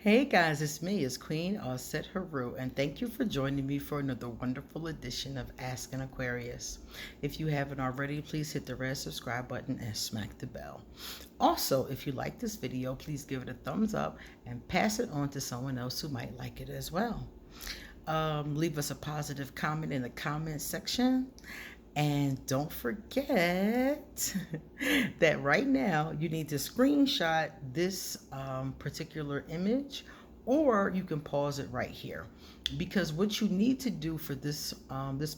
Hey guys, it's me, it's Queen Set Haru, and thank you for joining me for another wonderful edition of Ask an Aquarius. If you haven't already, please hit the red subscribe button and smack the bell. Also, if you like this video, please give it a thumbs up and pass it on to someone else who might like it as well. Leave us a positive comment in the comment section. And don't forget that right now you need to screenshot this particular image, or you can pause it right here, because what you need to do for this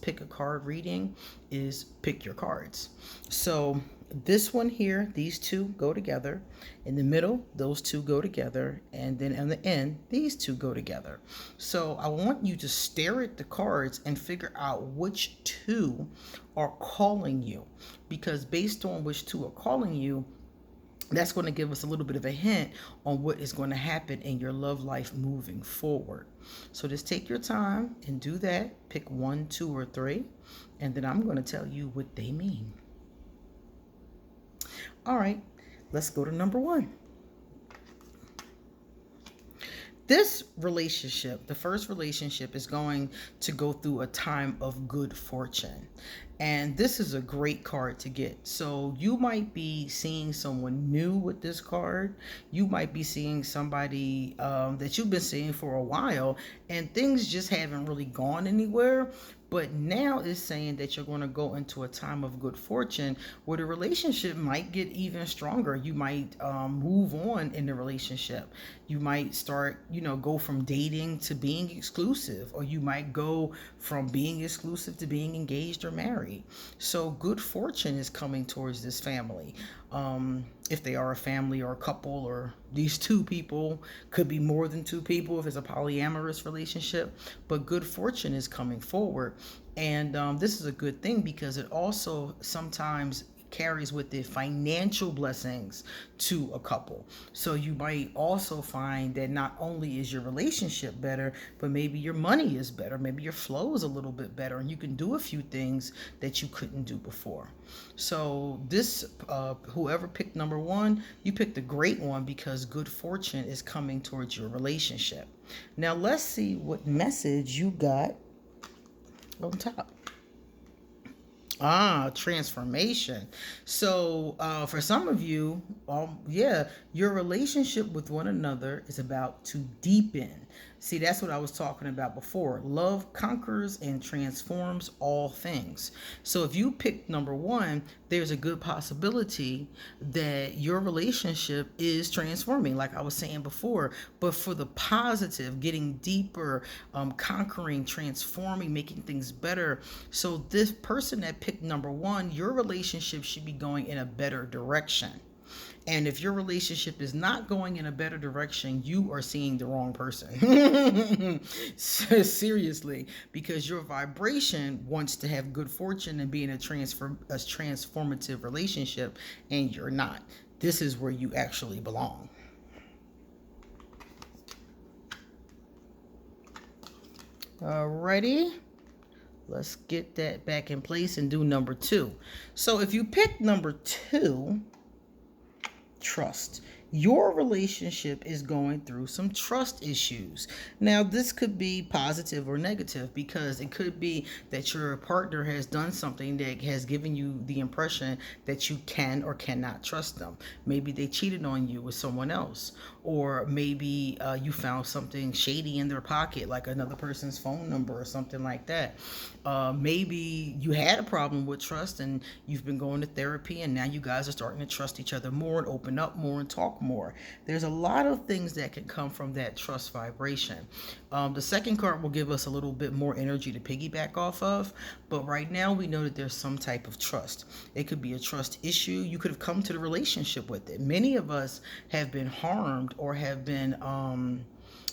pick a card reading is pick your cards. So this one here, these two go together. In the middle, those two go together. And then on the end, these two go together. So I want you to stare at the cards and figure out which two are calling you. Because based on which two are calling you, that's going to give us a little bit of a hint on what is going to happen in your love life moving forward. So just take your time and do that. Pick 1, 2, or 3. And then I'm going to tell you what they mean. All right, let's go to number 1. This relationship, the first relationship, is going to go through a time of good fortune. And this is a great card to get. So you might be seeing someone new with this card. You might be seeing somebody that you've been seeing for a while, and things just haven't really gone anywhere. But now it's saying that you're going to go into a time of good fortune where the relationship might get even stronger. You might move on in the relationship. You might start, go from dating to being exclusive, or you might go from being exclusive to being engaged or married. So good fortune is coming towards this family. If they are a family or a couple, or these two people, could be more than two people if it's a polyamorous relationship, but good fortune is coming forward. And this is a good thing because it also sometimes carries with it financial blessings to a couple. So you might also find that not only is your relationship better, but maybe your money is better, maybe your flow is a little bit better, and you can do a few things that you couldn't do before. So this whoever picked number 1, you picked a great one because good fortune is coming towards your relationship. Now let's see what message you got on top. Transformation. So for some of you, your relationship with one another is about to deepen. See, that's what I was talking about before. Love conquers and transforms all things. So if you pick number 1, there's a good possibility that your relationship is transforming, like I was saying before, but for the positive, getting deeper, conquering, transforming, making things better. So this person that picked number 1, your relationship should be going in a better direction. And if your relationship is not going in a better direction, you are seeing the wrong person. Seriously, because your vibration wants to have good fortune and be in a transformative relationship, and you're not. This is where you actually belong. Alrighty. Let's get that back in place and do number 2. So if you pick number 2, trust. Your relationship is going through some trust issues. Now, this could be positive or negative, because it could be that your partner has done something that has given you the impression that you can or cannot trust them. Maybe they cheated on you with someone else, or maybe you found something shady in their pocket, like another person's phone number or something like that. Maybe you had a problem with trust and you've been going to therapy, and now you guys are starting to trust each other more and open up more and talk more. There's a lot of things that can come from that trust vibration. The second card will give us a little bit more energy to piggyback off of, but right now we know that there's some type of trust. It could be a trust issue. You could have come to the relationship with it. Many of us have been harmed or have been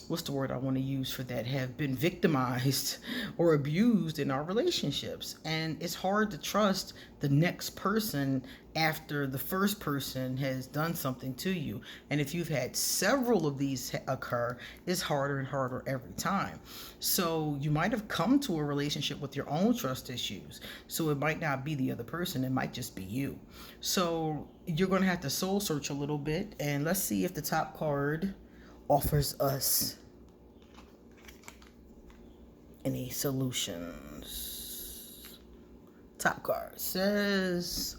what's the word I want to use for that, have been victimized or abused in our relationships. And it's hard to trust the next person after the first person has done something to you. And if you've had several of these occur, it's harder and harder every time. So you might have come to a relationship with your own trust issues. So it might not be the other person, it might just be you. So you're going to have to soul search a little bit, and let's see if the top card offers us any solutions. Top card says,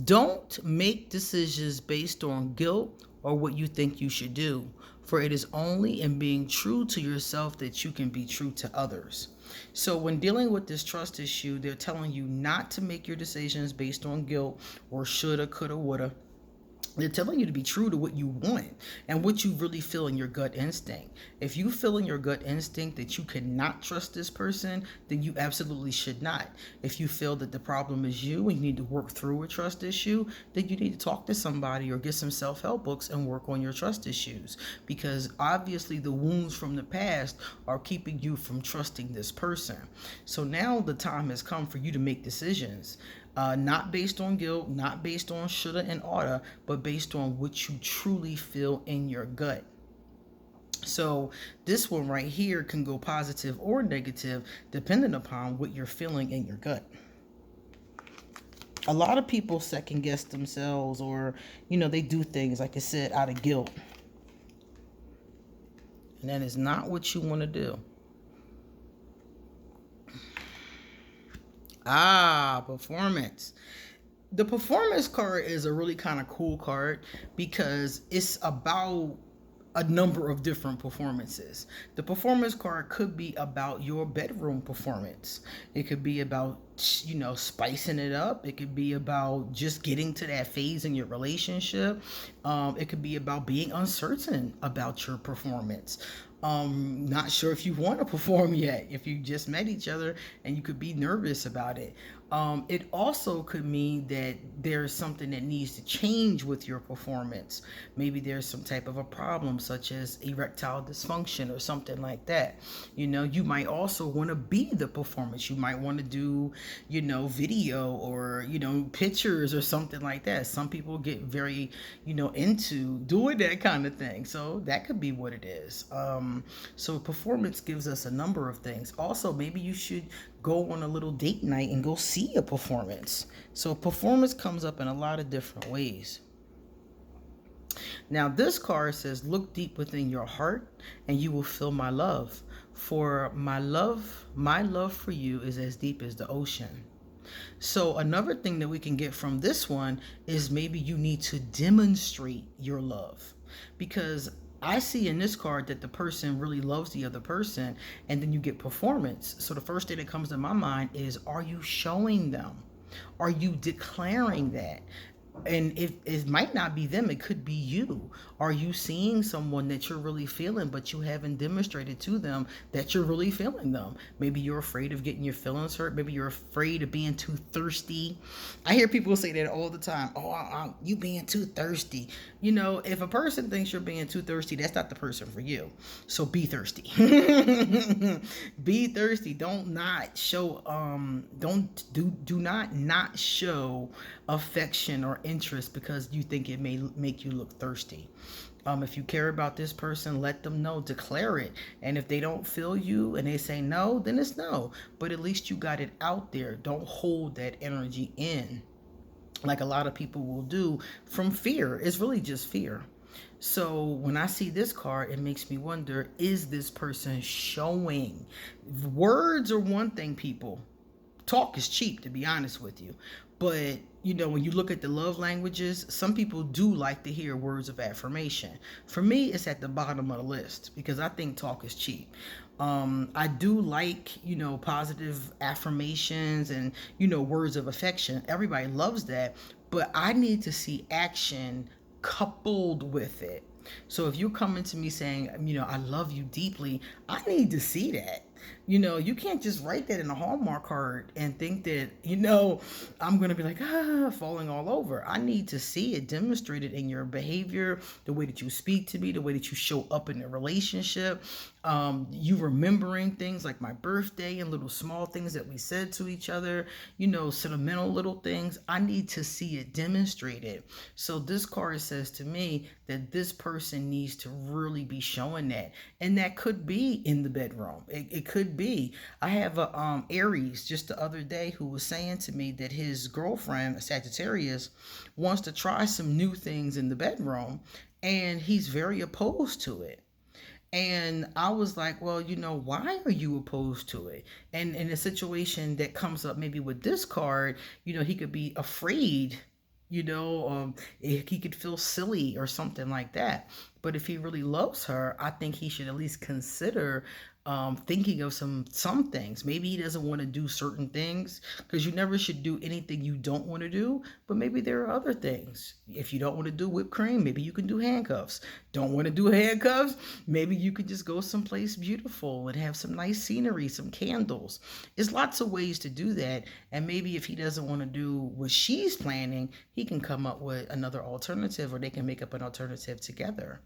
don't make decisions based on guilt or what you think you should do, for it is only in being true to yourself that you can be true to others. So, when dealing with this trust issue, they're telling you not to make your decisions based on guilt or shoulda, coulda, woulda. They're telling you to be true to what you want and what you really feel in your gut instinct. If you feel in your gut instinct that you cannot trust this person, then you absolutely should not. If you feel that the problem is you and you need to work through a trust issue, then you need to talk to somebody or get some self-help books and work on your trust issues, because obviously the wounds from the past are keeping you from trusting this person. So now the time has come for you to make decisions. Not based on guilt, not based on shoulda and oughta, but based on what you truly feel in your gut. So this one right here can go positive or negative depending upon what you're feeling in your gut. A lot of people second guess themselves, or they do things, like I said, out of guilt. And that is not what you want to do. Performance. The performance card is a really kind of cool card because it's about a number of different performances. The performance card could be about your bedroom performance. It could be about, spicing it up. It could be about just getting to that phase in your relationship. It could be about being uncertain about your performance. Not sure if you want to perform yet, if you just met each other and you could be nervous about it. It also could mean that there's something that needs to change with your performance. Maybe there's some type of a problem, such as erectile dysfunction or something like that. You might also want to be the performance. You might want to do, video or, pictures or something like that. Some people get very, into doing that kind of thing. So that could be what it is. So performance gives us a number of things. Also, maybe you should go on a little date night and go see a performance. So performance comes up in a lot of different ways. Now this card says, look deep within your heart and you will feel my love. For my love for you is as deep as the ocean. So another thing that we can get from this one is maybe you need to demonstrate your love, because I see in this card that the person really loves the other person, and then you get performance. So the first thing that comes to my mind is, are you showing them? Are you declaring that? And if it might not be them, it could be you. Are you seeing someone that you're really feeling, but you haven't demonstrated to them that you're really feeling them? Maybe you're afraid of getting your feelings hurt. Maybe you're afraid of being too thirsty. I hear people say that all the time. Oh, you being too thirsty. If a person thinks you're being too thirsty, that's not the person for you. So be thirsty. Be thirsty. Don't not show do not show affection or interest because you think it may make you look thirsty. If you care about this person, let them know, declare it. And if they don't feel you and they say no, then it's no. But at least you got it out there. Don't hold that energy in like a lot of people will do from fear. It's really just fear. So when I see this card, it makes me wonder, is this person showing? Words are one thing, people. Talk is cheap, to be honest with you. But, when you look at the love languages, some people do like to hear words of affirmation. For me, it's at the bottom of the list because I think talk is cheap. I do like, positive affirmations and, words of affection. Everybody loves that. But I need to see action coupled with it. So if you're coming to me saying, I love you deeply, I need to see that. You can't just write that in a Hallmark card and think that, I'm going to be like, falling all over. I need to see it demonstrated in your behavior, the way that you speak to me, the way that you show up in a relationship. You remembering things like my birthday and little small things that we said to each other, sentimental little things. I need to see it demonstrated. So this card says to me that this person needs to really be showing that. And that could be in the bedroom. It could be. I have a Aries just the other day who was saying to me that his girlfriend, a Sagittarius, wants to try some new things in the bedroom. and he's very opposed to it. And I was like, well, why are you opposed to it? And in a situation that comes up maybe with this card, he could be afraid, he could feel silly or something like that. But if he really loves her, I think he should at least consider thinking of some things. Maybe he doesn't want to do certain things, because you never should do anything you don't want to do. But maybe there are other things. If you don't want to do whipped cream, maybe you can do handcuffs. Don't want to do handcuffs? Maybe you could just go someplace beautiful and have some nice scenery, some candles. There's lots of ways to do that. And maybe if he doesn't want to do what she's planning, he can come up with another alternative, or they can make up an alternative together.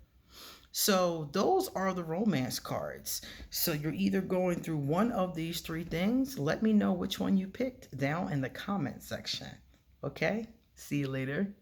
So those are the romance cards. So you're either going through one of these three things. Let me know which one you picked down in the comment section. Okay? See you later.